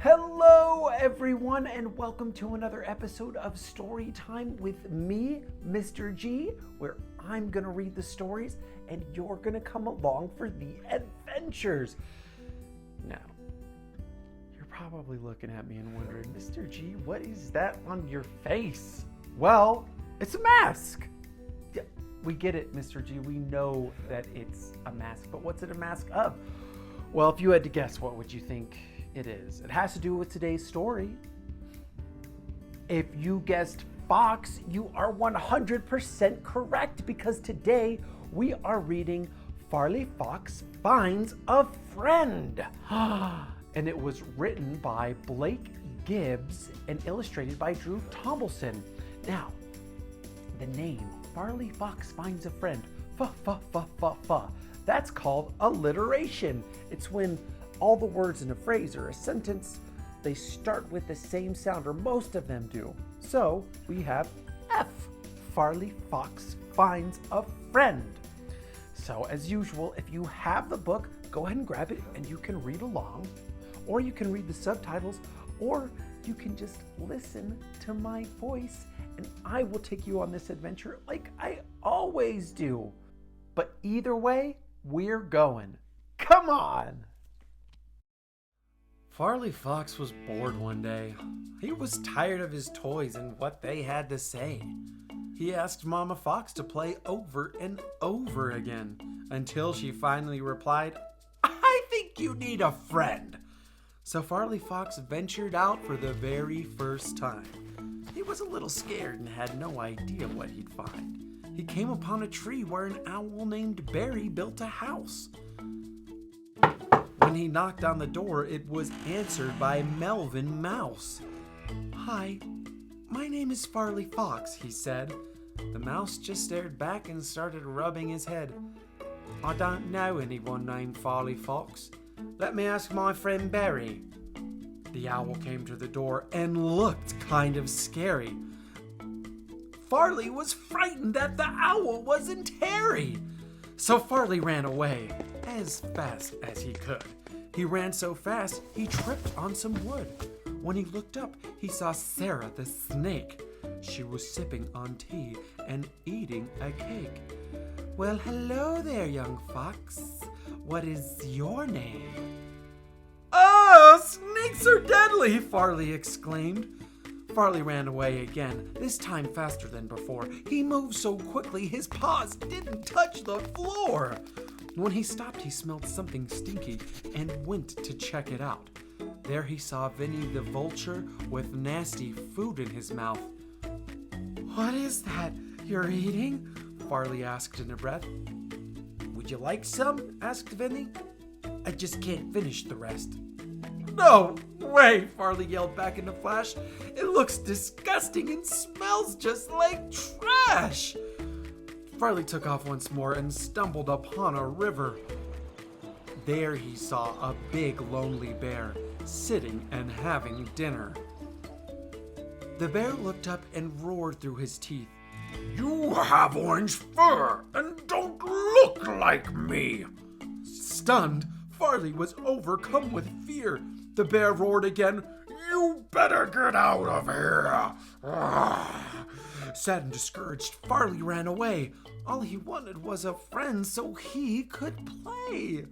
Hello, everyone, and welcome to another episode of Storytime with me, Mr. G, where I'm going to read the stories and you're going to come along for the adventures. Now, you're probably looking at me and wondering, Mr. G, what is that on your face? Well, it's a mask. Yeah, we get it, Mr. G. We know that it's a mask, but what's it a mask of? Well, if you had to guess, what would you think it is? It has to do with today's story. If you guessed Fox, you are 100% correct, because today we are reading Farley Fox Finds a Friend. And it was written by Blake Gibbs and illustrated by Drew Tombleson. Now, the name Farley Fox Finds a Friend, that's called alliteration. It's when all the words in a phrase or a sentence, they start with the same sound, or most of them do. So we have F, Farley Fox Finds a Friend. So as usual, if you have the book, go ahead and grab it and you can read along, or you can read the subtitles, or you can just listen to my voice and I will take you on this adventure like I always do. But either way, we're going. Come on! Farley Fox was bored one day. He was tired of his toys and what they had to say. He asked Mama Fox to play over and over again until she finally replied, "I think you need a friend." So Farley Fox ventured out for the very first time. He was a little scared and had no idea what he'd find. He came upon a tree where an owl named Barry built a house. When he knocked on the door, it was answered by Melvin Mouse. "Hi, my name is Farley Fox," he said. The mouse just stared back and started rubbing his head. "I don't know anyone named Farley Fox. Let me ask my friend Barry." The owl came to the door and looked kind of scary. Farley was frightened that the owl wasn't Harry. So Farley ran away as fast as he could. He ran so fast, he tripped on some wood. When he looked up, he saw Sarah the snake. She was sipping on tea and eating a cake. "Well, hello there, young fox. What is your name?" "Oh, snakes are deadly!" Farley exclaimed. Farley ran away again, this time faster than before. He moved so quickly his paws didn't touch the floor. When he stopped, he smelled something stinky and went to check it out. There he saw Vinny the vulture with nasty food in his mouth. "What is that you're eating?" Farley asked in a breath. "Would you like some?" asked Vinny. "I just can't finish the rest." "No way!" Farley yelled back in a flash. "It looks disgusting and smells just like trash." Farley took off once more and stumbled upon a river. There he saw a big lonely bear sitting and having dinner. The bear looked up and roared through his teeth, "You have orange fur and don't look like me." Stunned, Farley was overcome with fear. The bear roared again, "You better get out of here." Sad and discouraged, Farley ran away. All he wanted was a friend so he could play.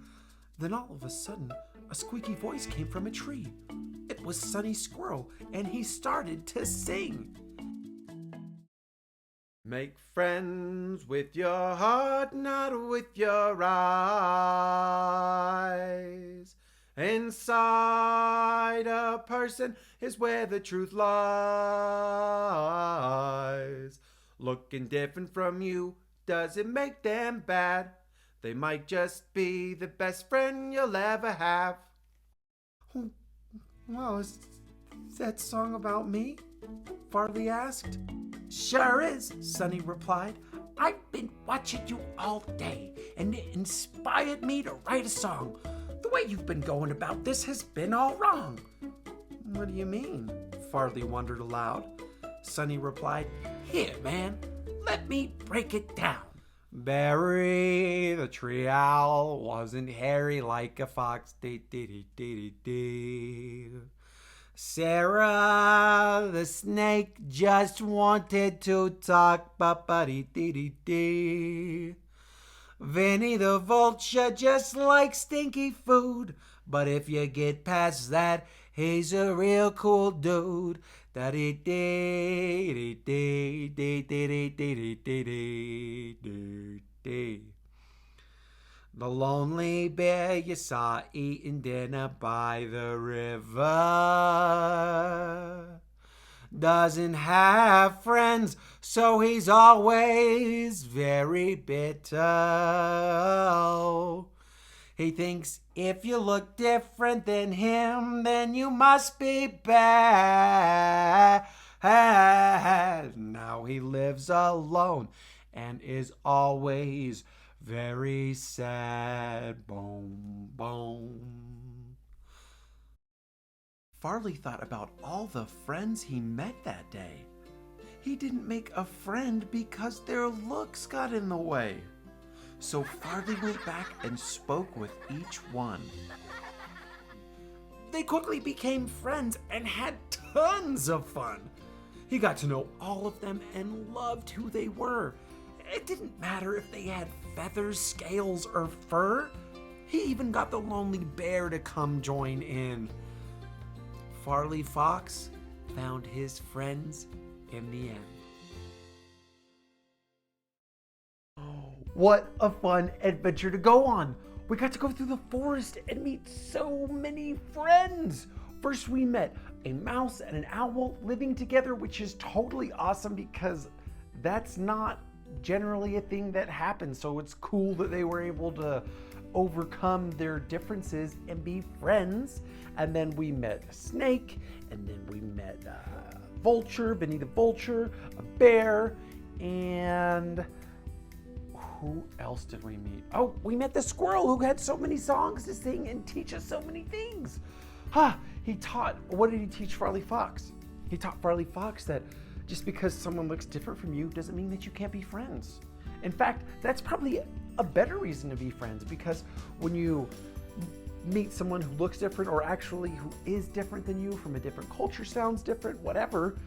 Then all of a sudden, a squeaky voice came from a tree. It was Sunny Squirrel, and he started to sing. "Make friends with your heart, not with your eyes. Inside a person is where the truth lies. Looking different from you doesn't make them bad. They might just be the best friend you'll ever have." "Well, is that song about me?" Farley asked. "Sure is," Sunny replied. "I've been watching you all day, and it inspired me to write a song. The way you've been going about this has been all wrong." "What do you mean?" Farley wondered aloud. Sunny replied, "Here, man, let me break it down. Barry the tree owl wasn't hairy like a fox. Dee, dee, dee, dee, dee, dee. Sarah the snake just wanted to talk, ba-ba-dee-dee-dee-dee. Vinny the vulture just likes stinky food, but if you get past that, he's a real cool dude. Da-dee-dee-dee-dee-dee-dee-dee-dee-dee-dee-dee. The lonely bear you saw eating dinner by the river doesn't have friends, so he's always very bitter. He thinks if you look different than him, then you must be bad. Now he lives alone and is always very sad. Boom, boom. Farley thought about all the friends he met that day. He didn't make a friend because their looks got in the way. So Farley went back and spoke with each one. They quickly became friends and had tons of fun. He got to know all of them and loved who they were. It didn't matter if they had feathers, scales, or fur. He even got the lonely bear to come join in. Farley Fox found his friends in the end. What a fun adventure to go on. We got to go through the forest and meet so many friends. First, we met a mouse and an owl living together, which is totally awesome because that's not generally a thing that happens. So it's cool that they were able to overcome their differences and be friends. And then we met a snake, and then we met a vulture, Vinny the vulture, a bear, and who else did we meet? Oh, we met the squirrel who had so many songs to sing and teach us so many things. What did he teach Farley Fox? He taught Farley Fox that just because someone looks different from you doesn't mean that you can't be friends. In fact, that's probably a better reason to be friends, because when you meet someone who looks different, or actually who is different than you, from a different culture, sounds different, whatever,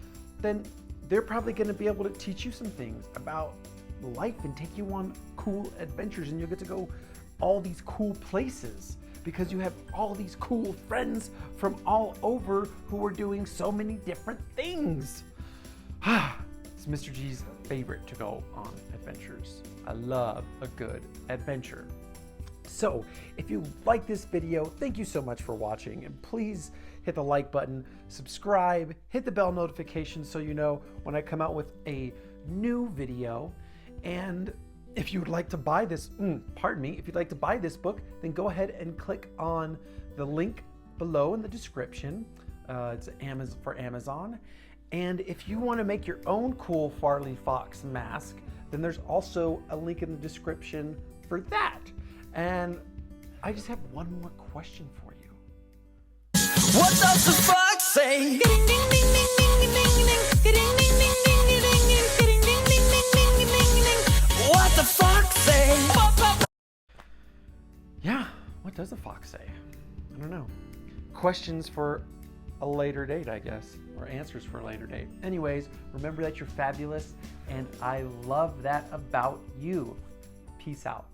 then they're probably going to be able to teach you some things about life and take you on cool adventures, and you'll get to go all these cool places because you have all these cool friends from all over who are doing so many different things. It's Mr. G's favorite to go on adventures. I love a good adventure. So if you like this video, thank you so much for watching, and please hit the like button, subscribe, hit the bell notification so you know when I come out with a new video. And if you would like to buy this, if you'd like to buy this book, then go ahead and click on the link below in the description. It's for Amazon. And if you want to make your own cool Farley Fox mask, then there's also a link in the description for that. And I just have one more question for you. What does the fox say? What the fox say? Yeah, what does a fox say? I don't know. Questions for a later date, I guess, or answers for a later date. Anyways, remember that you're fabulous, and I love that about you. Peace out.